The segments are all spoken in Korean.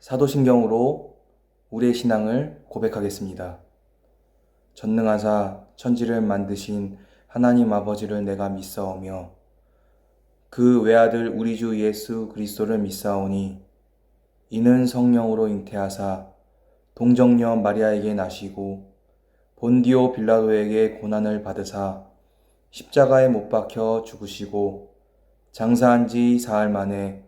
사도신경으로 우리의 신앙을 고백하겠습니다. 전능하사 천지를 만드신 하나님 아버지를 내가 믿사오며 그 외아들 우리 주 예수 그리스도를 믿사오니 이는 성령으로 잉태하사 동정녀 마리아에게 나시고 본디오 빌라도에게 고난을 받으사 십자가에 못 박혀 죽으시고 장사한 지 사흘 만에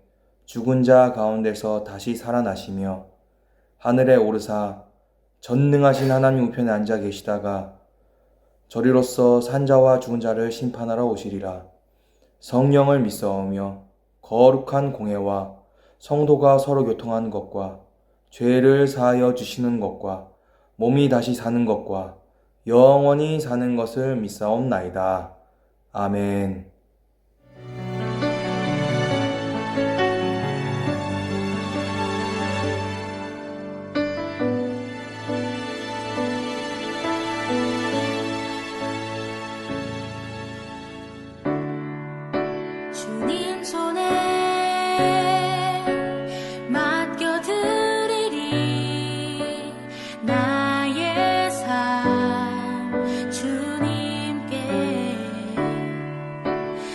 죽은 자 가운데서 다시 살아나시며 하늘에 오르사 전능하신 하나님 우편에 앉아 계시다가 저리로서 산자와 죽은 자를 심판하러 오시리라. 성령을 믿사오며 거룩한 공회와 성도가 서로 교통하는 것과 죄를 사하여 주시는 것과 몸이 다시 사는 것과 영원히 사는 것을 믿사옵나이다. 아멘. 주님 손에 맡겨드리리 나의 삶 주님께.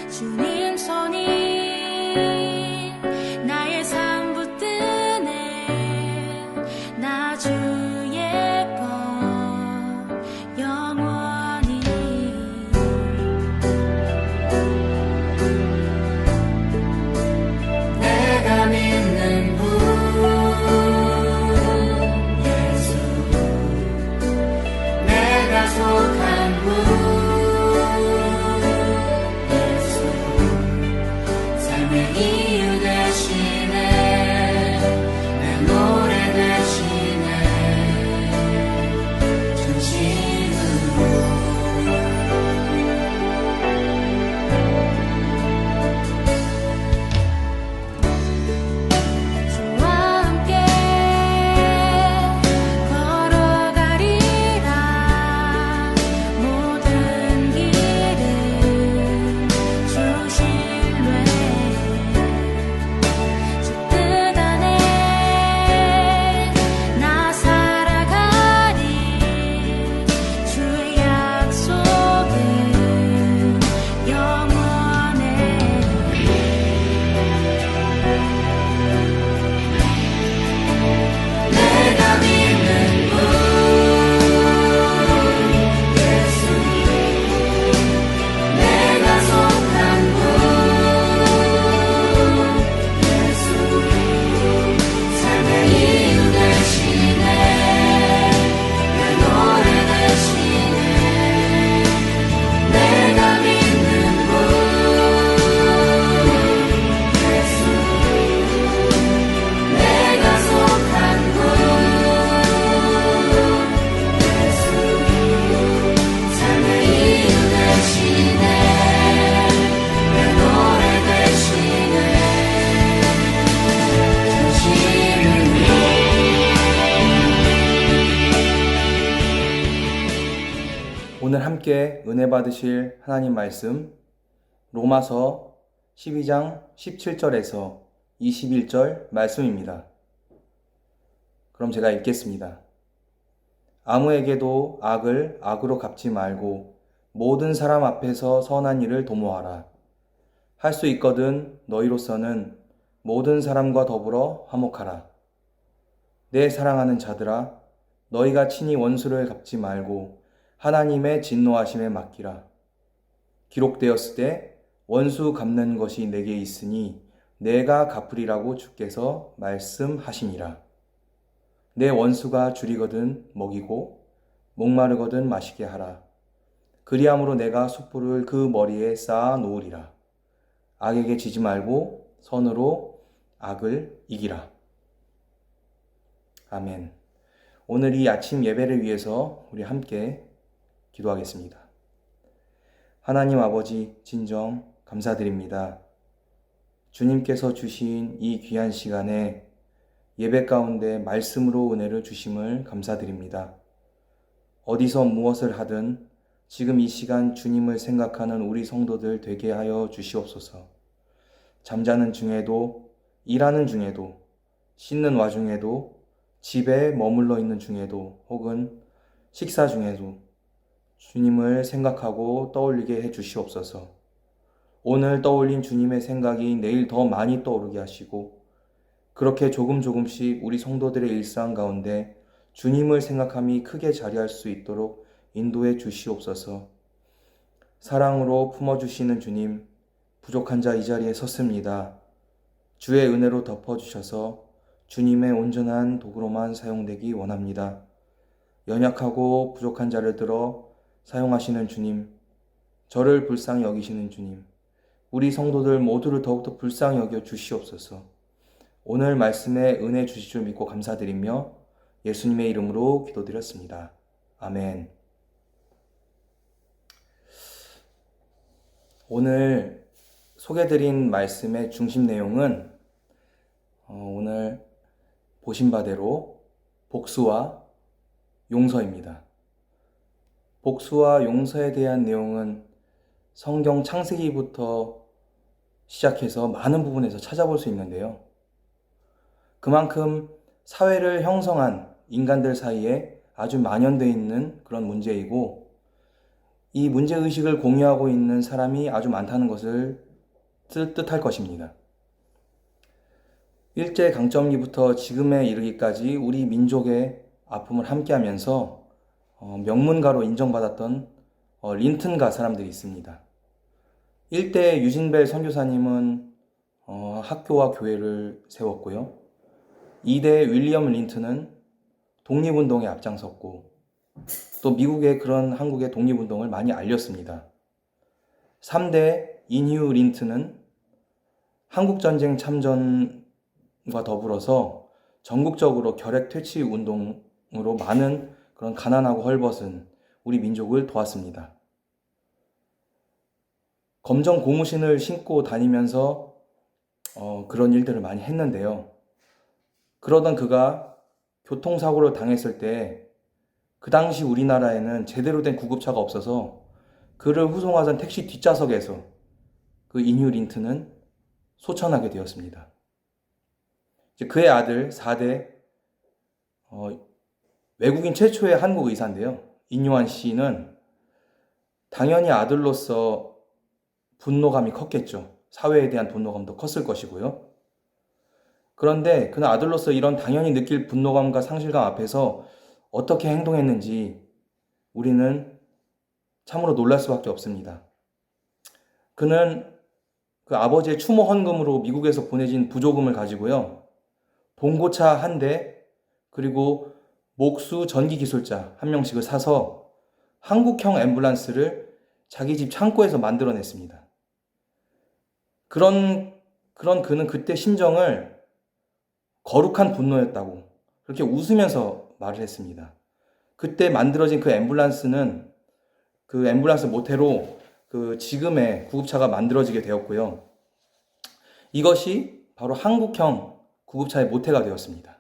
주님 손이 나의 삶 붙드네 나 주의 것 영원히. 내가 믿는 분 예수, 내가 속한 분 예수, 삶의 이유 되시네 내 노래 되시네 전심으로. 주와 함께 걸어가리라 모든 길은 주 신뢰. 주 뜻 안에 나 살아가리 주의 약속은 영원해. 내가 믿는 분 예수, 내가 속한 분 예수, 삶의 이유 되시네 내 노래 되시네. 내가 믿는 분 예수, 내가 속한 분 예수, 삶의 이유 되시네 내 노래 되시네 전심으로. 오늘 함께 은혜 받으실 하나님 말씀 로마서 12장 17절에서 21절 말씀입니다. 그럼 제가 읽겠습니다. 아무에게도 악을 악으로 갚지 말고 모든 사람 앞에서 선한 일을 도모하라. 할 수 있거든 너희로서는 모든 사람과 더불어 화목하라. 내 사랑하는 자들아, 너희가 친히 원수를 갚지 말고 하나님의 진노하심에 맡기라. 기록되었을 때 원수 갚는 것이 내게 있으니 내가 갚으리라고 주께서 말씀하시니라. 내 원수가 줄이거든 먹이고 목마르거든 마시게 하라. 그리함으로 내가 숯불을 그 머리에 쌓아 놓으리라. 악에게 지지 말고 선으로 악을 이기라. 아멘. 오늘 이 아침 예배를 위해서 우리 함께 기도하겠습니다. 하나님 아버지, 진정 감사드립니다. 주님께서 주신 이 귀한 시간에 예배 가운데 말씀으로 은혜를 주심을 감사드립니다. 어디서 무엇을 하든 지금 이 시간 주님을 생각하는 우리 성도들 되게 하여 주시옵소서. 잠자는 중에도 일하는 중에도 씻는 와중에도, 집에 머물러 있는 중에도, 혹은 식사 중에도 주님을 생각하고 떠올리게 해 주시옵소서. 오늘 떠올린 주님의 생각이 내일 더 많이 떠오르게 하시고, 그렇게 조금씩 우리 성도들의 일상 가운데 주님을 생각함이 크게 자리할 수 있도록 인도해 주시옵소서. 사랑으로 품어주시는 주님, 부족한 자 이 자리에 섰습니다. 주의 은혜로 덮어주셔서 주님의 온전한 도구로만 사용되기 원합니다. 연약하고 부족한 자를 들어 사용하시는 주님, 저를 불쌍히 여기시는 주님, 우리 성도들 모두를 더욱더 불쌍히 여겨 주시옵소서. 오늘 말씀에 은혜 주실 줄 믿고 감사드리며 예수님의 이름으로 기도드렸습니다. 아멘. 오늘 소개드린 말씀의 중심 내용은 오늘 보신 바대로 복수와 용서입니다. 복수와 용서에 대한 내용은 성경 창세기부터 시작해서 많은 부분에서 찾아볼 수 있는데요. 그만큼 사회를 형성한 인간들 사이에 아주 만연되어 있는 그런 문제이고, 이 문제의식을 공유하고 있는 사람이 아주 많다는 것을 뜻할 것입니다. 일제강점기부터 지금에 이르기까지 우리 민족의 아픔을 함께하면서 명문가로 인정받았던 린튼가 사람들이 있습니다. 일대 유진벨 선교사님은 학교와 교회를 세웠고요. 2대 윌리엄 린튼은 독립운동에 앞장섰고, 또 미국의 그런 한국의 독립운동을 많이 알렸습니다. 3대 인휴 린튼은 한국전쟁 참전과 더불어서 전국적으로 결핵 퇴치 운동으로 많은 그런 가난하고 헐벗은 우리 민족을 도왔습니다. 검정 고무신을 신고 다니면서 그런 일들을 많이 했는데요. 그러던 그가 교통사고를 당했을 때 그 당시 우리나라에는 제대로 된 구급차가 없어서 그를 후송하던 택시 뒷좌석에서 그 인휴 린튼은 소천하게 되었습니다. 그의 아들 4대 외국인 최초의 한국 의사인데요. 인요한 씨는 당연히 아들로서 분노감이 컸겠죠. 사회에 대한 분노감도 컸을 것이고요. 그런데 그는 아들로서 이런 당연히 느낄 분노감과 상실감 앞에서 어떻게 행동했는지 우리는 참으로 놀랄 수밖에 없습니다. 그는 그 아버지의 추모 헌금으로 미국에서 보내진 부조금을 가지고요, 봉고차 1대 그리고 목수 전기 기술자 1명씩을 사서 한국형 앰뷸런스를 자기 집 창고에서 만들어냈습니다. 그런 그는 그때 심정을 거룩한 분노였다고 그렇게 웃으면서 말을 했습니다. 그때 만들어진 그 앰뷸런스는 그 앰뷸런스 모태로 그 지금의 구급차가 만들어지게 되었고요. 이것이 바로 한국형 구급차의 모태가 되었습니다.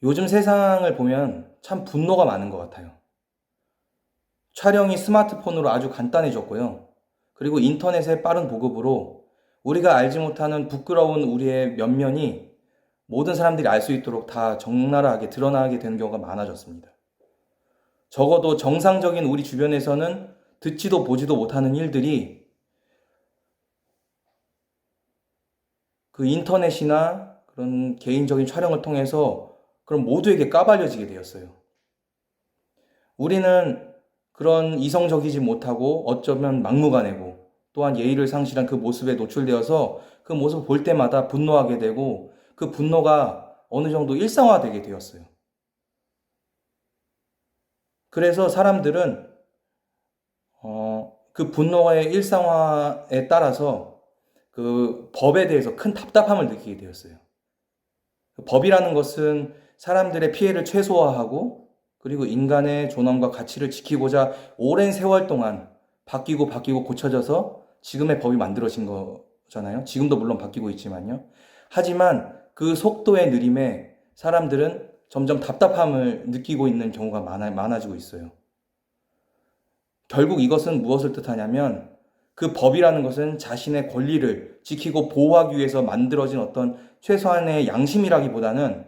요즘 세상을 보면 참 분노가 많은 것 같아요. 촬영이 스마트폰으로 아주 간단해졌고요. 그리고 인터넷의 빠른 보급으로 우리가 알지 못하는 부끄러운 우리의 면면이 모든 사람들이 알 수 있도록 다 적나라하게 드러나게 되는 경우가 많아졌습니다. 적어도 정상적인 우리 주변에서는 듣지도 보지도 못하는 일들이 그 인터넷이나 그런 개인적인 촬영을 통해서 그런 모두에게 까발려지게 되었어요. 우리는 그런 이성적이지 못하고 어쩌면 막무가내고 또한 예의를 상실한 그 모습에 노출되어서 그 모습을 볼 때마다 분노하게 되고, 그 분노가 어느 정도 일상화되게 되었어요. 그래서 사람들은 그 분노의 일상화에 따라서 그 법에 대해서 큰 답답함을 느끼게 되었어요. 법이라는 것은 사람들의 피해를 최소화하고 그리고 인간의 존엄과 가치를 지키고자 오랜 세월 동안 바뀌고 고쳐져서 지금의 법이 만들어진 거잖아요. 지금도 물론 바뀌고 있지만요. 하지만 그 속도의 느림에 사람들은 점점 답답함을 느끼고 있는 경우가 많아지고 있어요. 결국 이것은 무엇을 뜻하냐면 그 법이라는 것은 자신의 권리를 지키고 보호하기 위해서 만들어진 어떤 최소한의 양심이라기보다는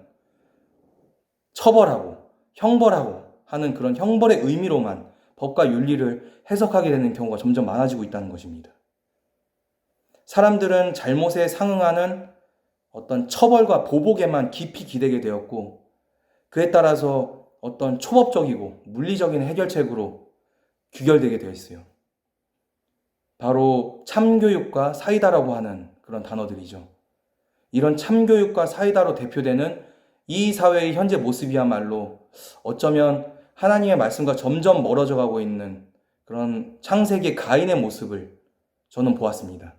처벌하고 형벌하고 하는 그런 형벌의 의미로만 법과 윤리를 해석하게 되는 경우가 점점 많아지고 있다는 것입니다. 사람들은 잘못에 상응하는 어떤 처벌과 보복에만 깊이 기대게 되었고, 그에 따라서 어떤 초법적이고 물리적인 해결책으로 귀결되게 되어 있어요. 바로 참교육과 사이다라고 하는 그런 단어들이죠. 이런 참교육과 사이다로 대표되는 이 사회의 현재 모습이야말로 어쩌면 하나님의 말씀과 점점 멀어져 가고 있는 그런 창세기 가인의 모습을 저는 보았습니다.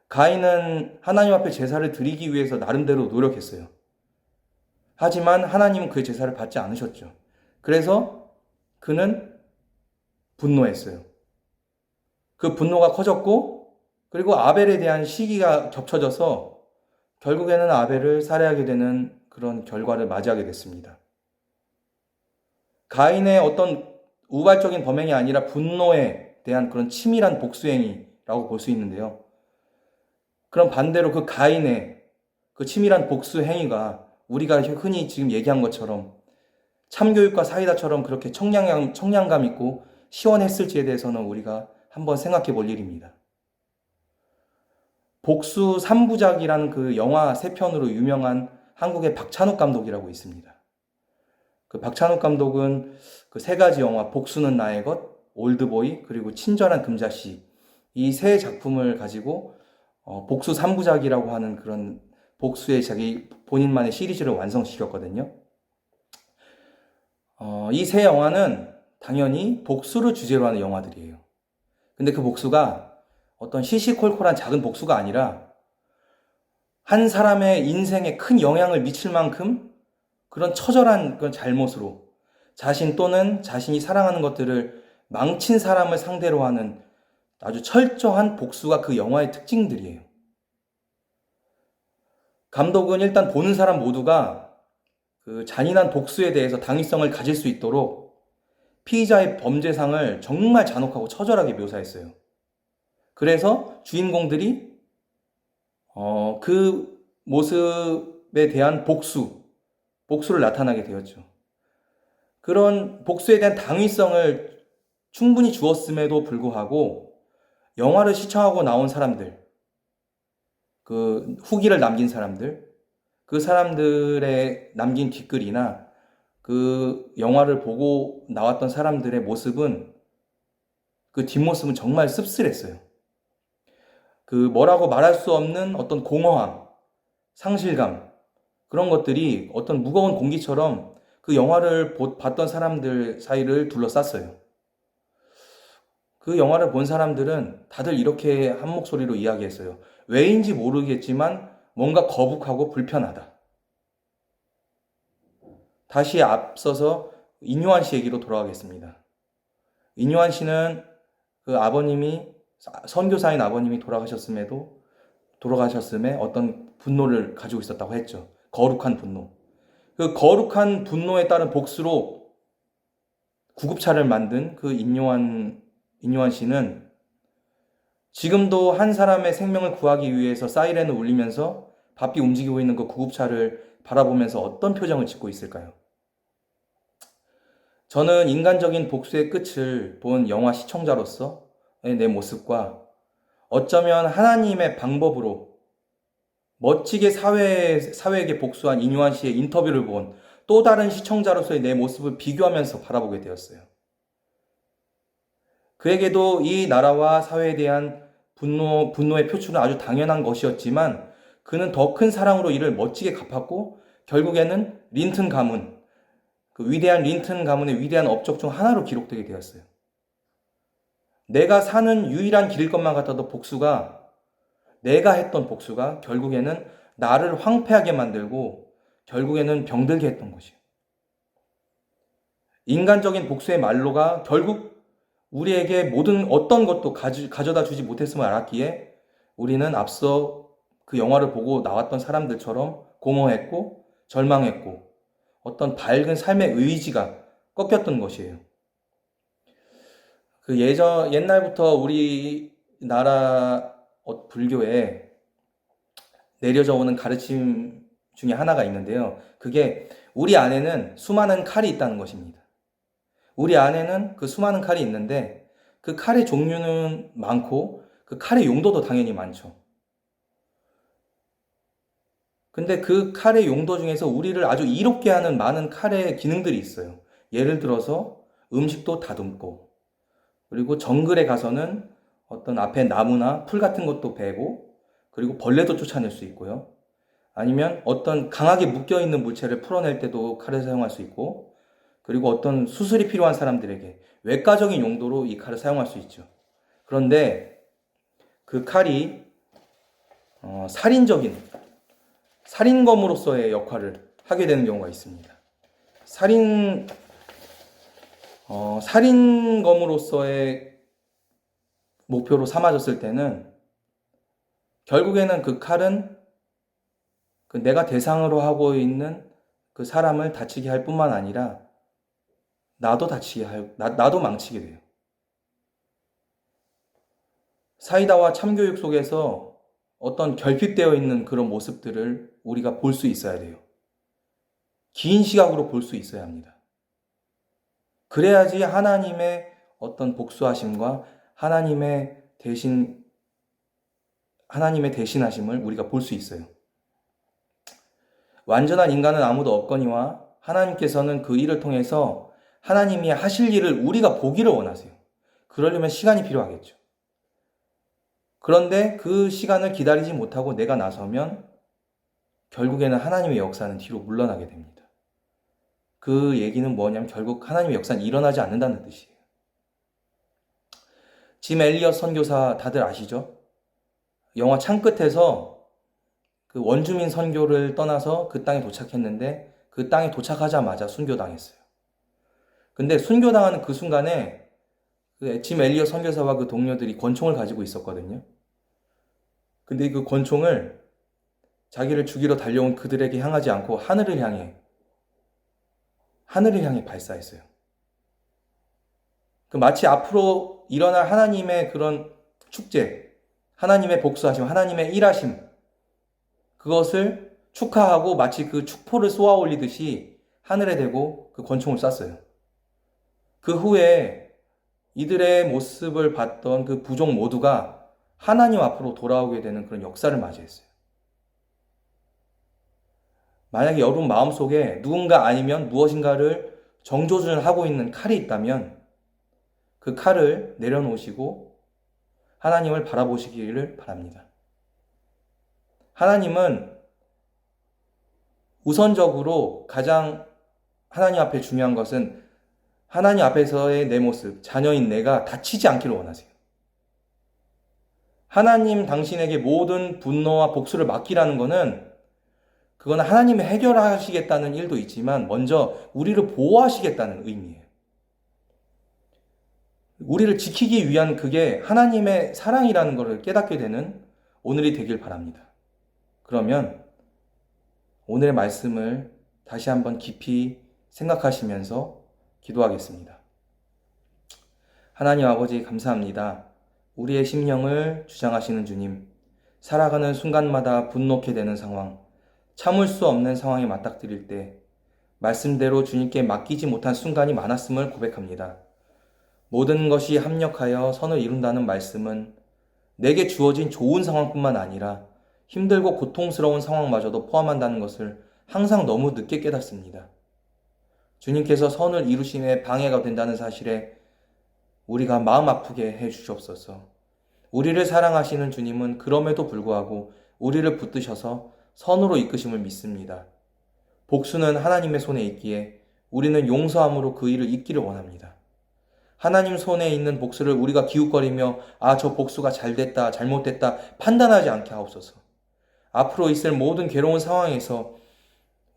가인은 하나님 앞에 제사를 드리기 위해서 나름대로 노력했어요. 하지만 하나님은 그의 제사를 받지 않으셨죠. 그래서 그는 분노했어요. 그 분노가 커졌고, 그리고 아벨에 대한 시기가 겹쳐져서 결국에는 아벨을 살해하게 되는 그런 결과를 맞이하게 됐습니다. 가인의 어떤 우발적인 범행이 아니라 분노에 대한 그런 치밀한 복수행위라고 볼 수 있는데요. 그럼 반대로 그 가인의 그 치밀한 복수행위가 우리가 흔히 지금 얘기한 것처럼 참교육과 사이다처럼 그렇게 청량감 있고 시원했을지에 대해서는 우리가 한번 생각해 볼 일입니다. 복수 3부작이라는 그 영화 3편으로 유명한 한국의 박찬욱 감독이라고 있습니다. 그 박찬욱 감독은 그 3가지 영화, 복수는 나의 것, 올드보이, 그리고 친절한 금자씨, 이 3작품을 가지고 복수 3부작이라고 하는 그런 복수의 자기 본인만의 시리즈를 완성시켰거든요. 이 3 영화는 당연히 복수를 주제로 하는 영화들이에요. 근데 그 복수가 어떤 시시콜콜한 작은 복수가 아니라 한 사람의 인생에 큰 영향을 미칠 만큼 그런 처절한 그런 잘못으로 자신 또는 자신이 사랑하는 것들을 망친 사람을 상대로 하는 아주 철저한 복수가 그 영화의 특징들이에요. 감독은 일단 보는 사람 모두가 그 잔인한 복수에 대해서 당위성을 가질 수 있도록 피의자의 범죄상을 정말 잔혹하고 처절하게 묘사했어요. 그래서 주인공들이 그 모습에 대한 복수를 나타나게 되었죠. 그런 복수에 대한 당위성을 충분히 주었음에도 불구하고 영화를 시청하고 나온 사람들, 그 후기를 남긴 사람들, 그 사람들의 남긴 뒷글이나 그 영화를 보고 나왔던 사람들의 모습은, 그 뒷모습은 정말 씁쓸했어요. 그 뭐라고 말할 수 없는 어떤 공허함, 상실감, 그런 것들이 어떤 무거운 공기처럼 그 영화를 봤던 사람들 사이를 둘러쌌어요. 그 영화를 본 사람들은 다들 이렇게 한 목소리로 이야기했어요. 왜인지 모르겠지만 뭔가 거북하고 불편하다. 다시 앞서서 인요한 씨 얘기로 돌아가겠습니다. 인요한 씨는 그 아버님이, 선교사인 아버님이 돌아가셨음에 어떤 분노를 가지고 있었다고 했죠. 거룩한 분노. 그 거룩한 분노에 따른 복수로 구급차를 만든 그 인요한 씨는 지금도 한 사람의 생명을 구하기 위해서 사이렌을 울리면서 바삐 움직이고 있는 그 구급차를 바라보면서 어떤 표정을 짓고 있을까요? 저는 인간적인 복수의 끝을 본 영화 시청자로서의 내 모습과 어쩌면 하나님의 방법으로 멋지게 사회에게 복수한 인요한 씨의 인터뷰를 본 또 다른 시청자로서의 내 모습을 비교하면서 바라보게 되었어요. 그에게도 이 나라와 사회에 대한 분노의 표출은 아주 당연한 것이었지만 그는 더 큰 사랑으로 이를 멋지게 갚았고 결국에는 린튼 가문, 그 위대한 린튼 가문의 위대한 업적 중 하나로 기록되게 되었어요. 내가 사는 유일한 길일 것만 같아도 내가 했던 복수가 결국에는 나를 황폐하게 만들고 결국에는 병들게 했던 것이에요. 인간적인 복수의 말로가 결국 우리에게 어떤 것도 가져다 주지 못했음을 알았기에 우리는 앞서 그 영화를 보고 나왔던 사람들처럼 공허했고 절망했고 어떤 밝은 삶의 의지가 꺾였던 것이에요. 그 옛날부터 우리 나라 불교에 내려져 오는 가르침 중에 하나가 있는데요. 그게 우리 안에는 수많은 칼이 있다는 것입니다. 우리 안에는 그 수많은 칼이 있는데 그 칼의 종류는 많고 그 칼의 용도도 당연히 많죠. 근데 그 칼의 용도 중에서 우리를 아주 이롭게 하는 많은 칼의 기능들이 있어요. 예를 들어서 음식도 다듬고, 그리고 정글에 가서는 어떤 앞에 나무나 풀 같은 것도 베고, 그리고 벌레도 쫓아낼 수 있고요. 아니면 어떤 강하게 묶여있는 물체를 풀어낼 때도 칼을 사용할 수 있고, 그리고 어떤 수술이 필요한 사람들에게 외과적인 용도로 이 칼을 사용할 수 있죠. 그런데 그 칼이 살인검으로서의 역할을 하게 되는 경우가 있습니다. 살인검으로서의 목표로 삼아졌을 때는 결국에는 그 칼은 그 내가 대상으로 하고 있는 그 사람을 다치게 할 뿐만 아니라 나도 망치게 돼요. 사이다와 참교육 속에서 어떤 결핍되어 있는 그런 모습들을 우리가 볼 수 있어야 돼요. 긴 시각으로 볼 수 있어야 합니다. 그래야지 하나님의 어떤 복수하심과 하나님의 대신하심을 우리가 볼 수 있어요. 완전한 인간은 아무도 없거니와 하나님께서는 그 일을 통해서 하나님이 하실 일을 우리가 보기를 원하세요. 그러려면 시간이 필요하겠죠. 그런데 그 시간을 기다리지 못하고 내가 나서면 결국에는 하나님의 역사는 뒤로 물러나게 됩니다. 그 얘기는 뭐냐면 결국 하나님의 역사는 일어나지 않는다는 뜻이에요. 짐 엘리엇 선교사 다들 아시죠? 영화 창끝에서 그 원주민 선교를 떠나서 그 땅에 도착했는데 그 땅에 도착하자마자 순교당했어요. 근데 순교당하는 그 순간에 그 짐 엘리엇 선교사와 그 동료들이 권총을 가지고 있었거든요. 근데 그 권총을 자기를 죽이러 달려온 그들에게 향하지 않고 하늘을 향해 발사했어요. 그 마치 앞으로 일어날 하나님의 그런 축제, 하나님의 복수하심, 하나님의 일하심, 그것을 축하하고 마치 그 축포를 쏘아 올리듯이 하늘에 대고 그 권총을 쐈어요. 그 후에 이들의 모습을 봤던 그 부족 모두가 하나님 앞으로 돌아오게 되는 그런 역사를 맞이했어요. 만약에 여러분 마음속에 누군가 아니면 무엇인가를 정조준을 하고 있는 칼이 있다면 그 칼을 내려놓으시고 하나님을 바라보시기를 바랍니다. 하나님은 우선적으로 가장 하나님 앞에 중요한 것은 하나님 앞에서의 내 모습, 자녀인 내가 다치지 않기를 원하세요. 하나님 당신에게 모든 분노와 복수를 맡기라는 것은 그건 하나님이 해결하시겠다는 일도 있지만 먼저 우리를 보호하시겠다는 의미예요. 우리를 지키기 위한 그게 하나님의 사랑이라는 것을 깨닫게 되는 오늘이 되길 바랍니다. 그러면 오늘의 말씀을 다시 한번 깊이 생각하시면서 기도하겠습니다. 하나님 아버지 감사합니다. 우리의 심령을 주장하시는 주님, 살아가는 순간마다 분노케 되는 상황, 참을 수 없는 상황에 맞닥뜨릴 때 말씀대로 주님께 맡기지 못한 순간이 많았음을 고백합니다. 모든 것이 합력하여 선을 이룬다는 말씀은 내게 주어진 좋은 상황뿐만 아니라 힘들고 고통스러운 상황마저도 포함한다는 것을 항상 너무 늦게 깨닫습니다. 주님께서 선을 이루심에 방해가 된다는 사실에 우리가 마음 아프게 해 주시옵소서. 우리를 사랑하시는 주님은 그럼에도 불구하고 우리를 붙드셔서 선으로 이끄심을 믿습니다. 복수는 하나님의 손에 있기에 우리는 용서함으로 그 일을 잇기를 원합니다. 하나님 손에 있는 복수를 우리가 기웃거리며 저 복수가 잘됐다, 잘못됐다 판단하지 않게 하옵소서. 앞으로 있을 모든 괴로운 상황에서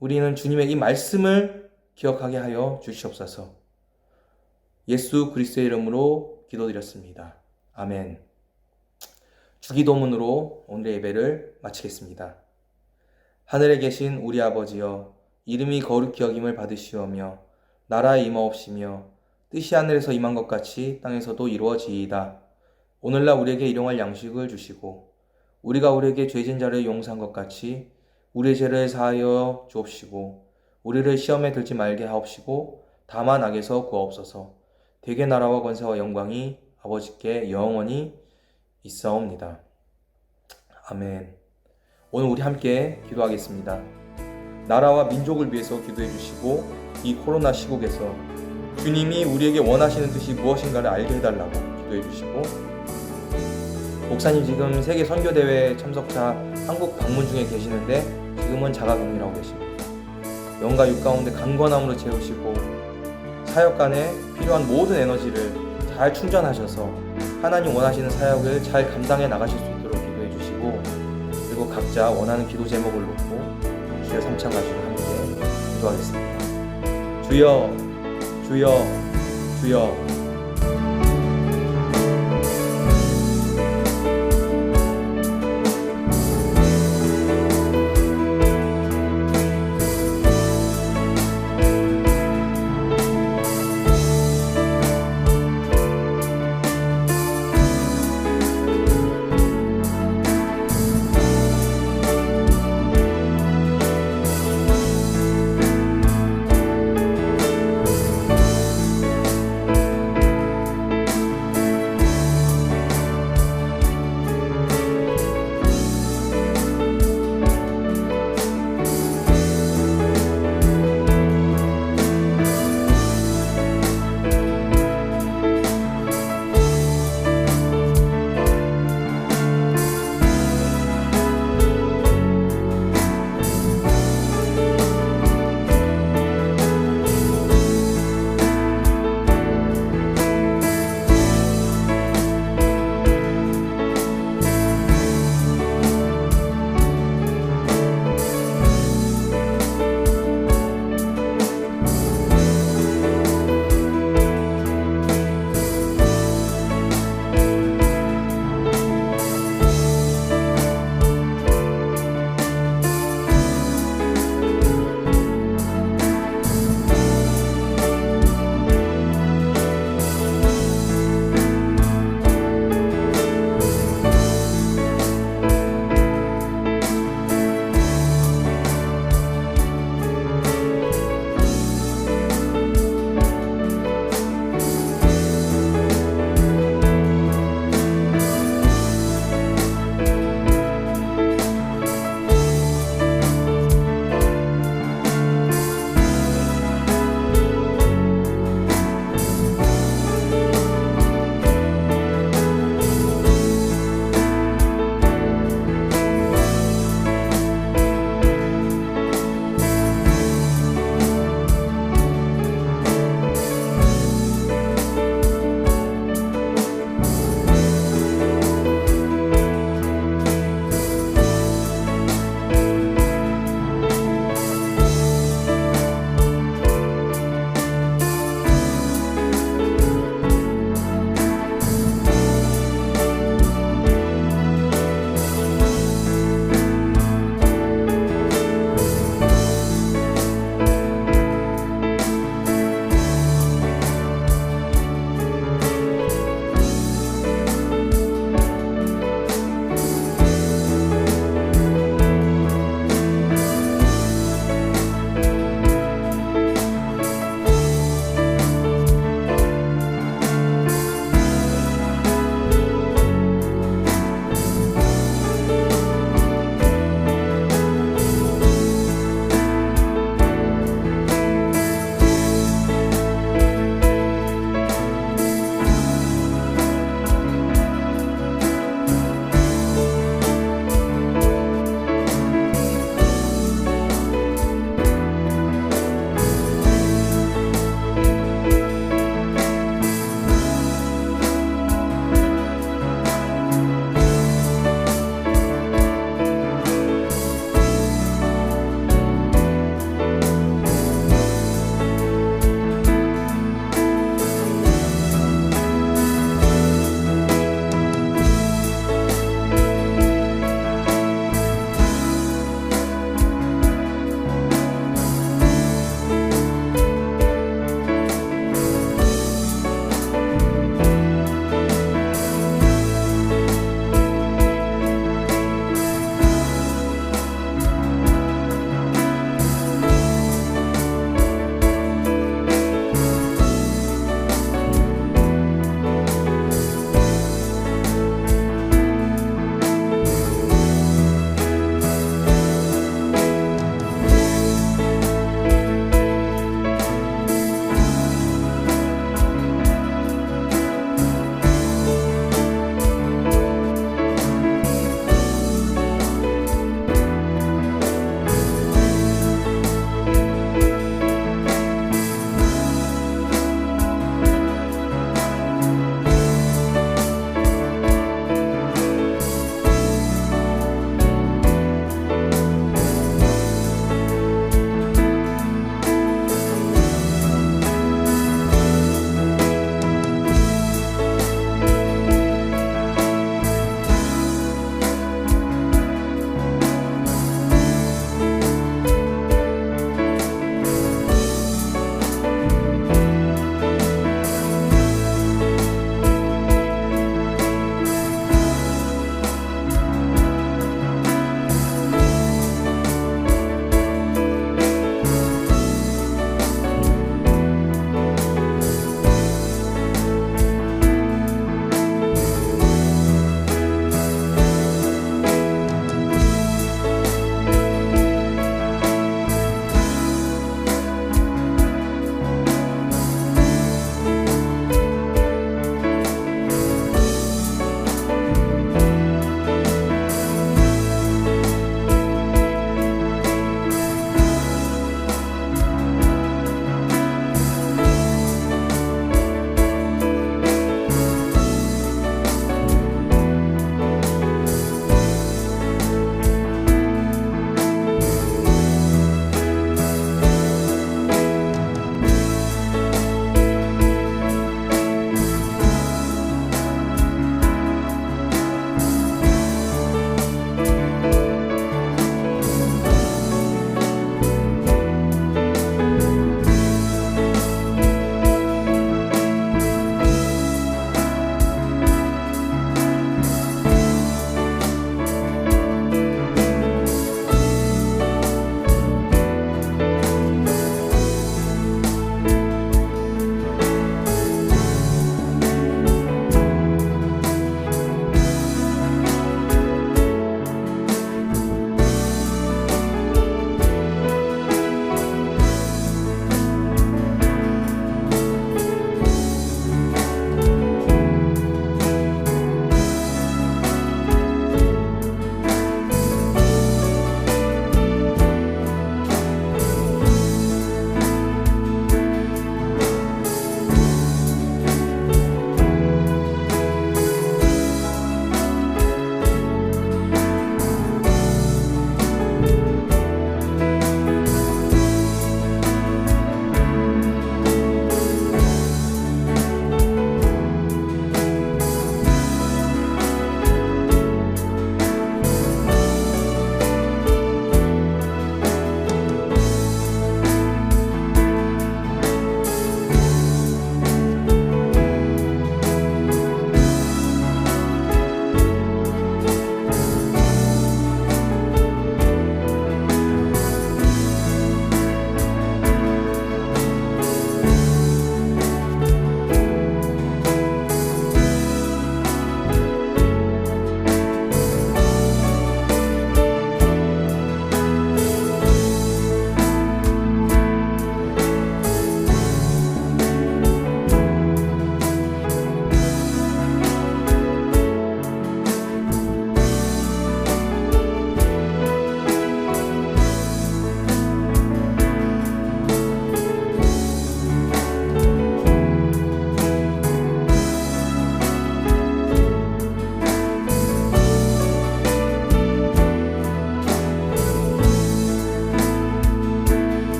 우리는 주님의 이 말씀을 기억하게 하여 주시옵소서. 예수 그리스도의 이름으로 기도드렸습니다. 아멘. 주기도문으로 오늘의 예배를 마치겠습니다. 하늘에 계신 우리 아버지여, 이름이 거룩히 여김을 받으시오며 나라에 임하옵시며 뜻이 하늘에서 임한 것 같이 땅에서도 이루어지이다. 오늘날 우리에게 일용할 양식을 주시고 우리가 우리에게 죄진 자를 용서한 것 같이 우리의 죄를 사하여 주옵시고 우리를 시험에 들지 말게 하옵시고 다만 악에서 구하옵소서. 대개 나라와 권세와 영광이 아버지께 영원히 있사옵니다. 아멘. 오늘 우리 함께 기도하겠습니다. 나라와 민족을 위해서 기도해 주시고 이 코로나 시국에서 주님이 우리에게 원하시는 뜻이 무엇인가를 알게 해달라고 기도해 주시고, 목사님 지금 세계 선교대회 참석자 한국 방문 중에 계시는데 지금은 자가격리라고 계십니다. 영과 육 가운데 강건함으로 채우시고 사역간에 필요한 모든 에너지를 잘 충전하셔서 하나님 원하시는 사역을 잘 감당해 나가실 수 있도록 기도해 주시고, 그리고 각자 원하는 기도 제목을 놓고 주여 삼창 가지고 함께 기도하겠습니다. 주여, 주여, 주여.